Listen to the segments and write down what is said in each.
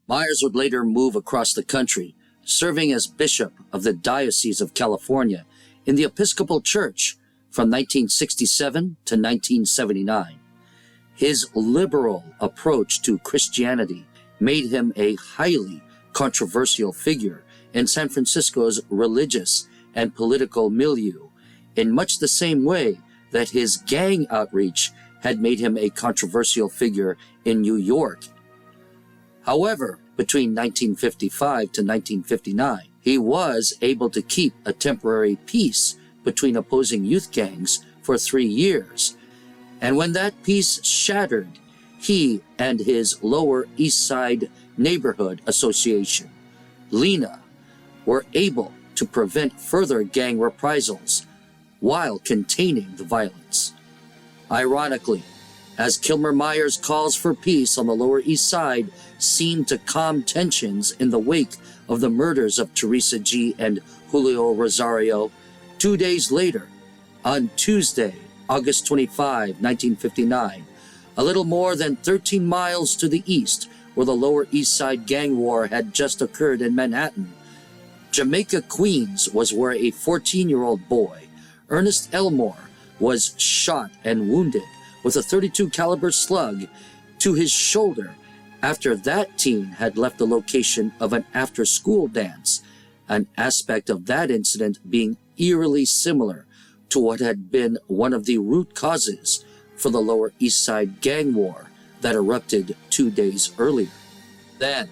Meyers would later move across the country, serving as Bishop of the Diocese of California in the Episcopal Church from 1967 to 1979. His liberal approach to Christianity made him a highly controversial figure in San Francisco's religious and political milieu, in much the same way that his gang outreach had made him a controversial figure in New York. However, between 1955 to 1959, he was able to keep a temporary peace between opposing youth gangs for 3 years. And when that peace shattered, he and his Lower East Side Neighborhood Association, LENA, were able to prevent further gang reprisals while containing the violence. Ironically, as Kilmer Meyers' calls for peace on the Lower East Side seemed to calm tensions in the wake of the murders of Teresa G. and Julio Rosario, 2 days later, on Tuesday, August 25, 1959, a little more than 13 miles to the east where the Lower East Side gang war had just occurred in Manhattan, Jamaica, Queens was where a 14-year-old boy, Ernest Elmore, was shot and wounded with a .32 caliber slug to his shoulder after that teen had left the location of an after-school dance, an aspect of that incident being eerily similar to what had been one of the root causes for the Lower East Side gang war that erupted 2 days earlier. Then,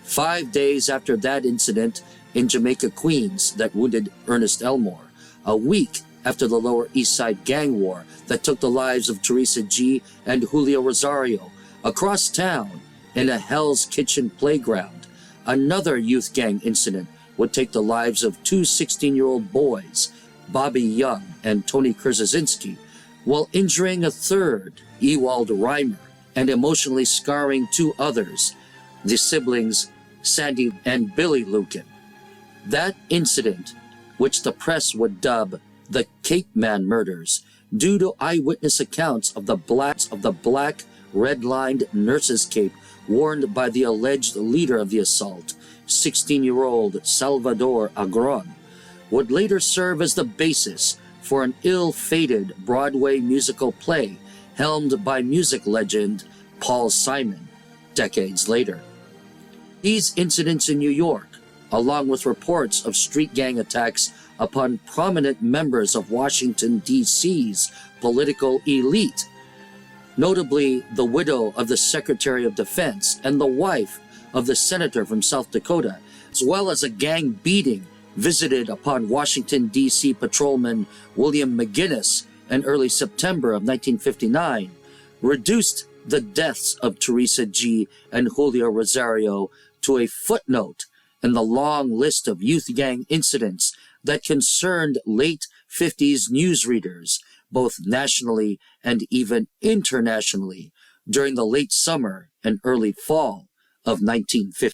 5 days after that incident in Jamaica, Queens that wounded Ernest Elmore, a week after the Lower East Side gang war that took the lives of Teresa G. and Julio Rosario, across town in a Hell's Kitchen playground, another youth gang incident would take the lives of 2 16-year-old boys, Bobby Young and Tony Krzazinski, while injuring a third, Ewald Reimer, and emotionally scarring 2 others, the siblings Sandy and Billy Lucan. That incident, which the press would dub the Cape Man murders, due to eyewitness accounts of the black red-lined nurse's cape worn by the alleged leader of the assault, 16-year-old Salvador Agron, would later serve as the basis for an ill-fated Broadway musical play helmed by music legend Paul Simon decades later. These incidents in New York, along with reports of street gang attacks upon prominent members of Washington, D.C.'s political elite, notably the widow of the Secretary of Defense and the wife of the senator from South Dakota, as well as a gang beating visited upon Washington, D.C. patrolman William McGinnis in early September of 1959, reduced the deaths of Teresa G. and Julio Rosario to a footnote in the long list of youth gang incidents that concerned late 50s newsreaders, both nationally and even internationally, during the late summer and early fall of 1950.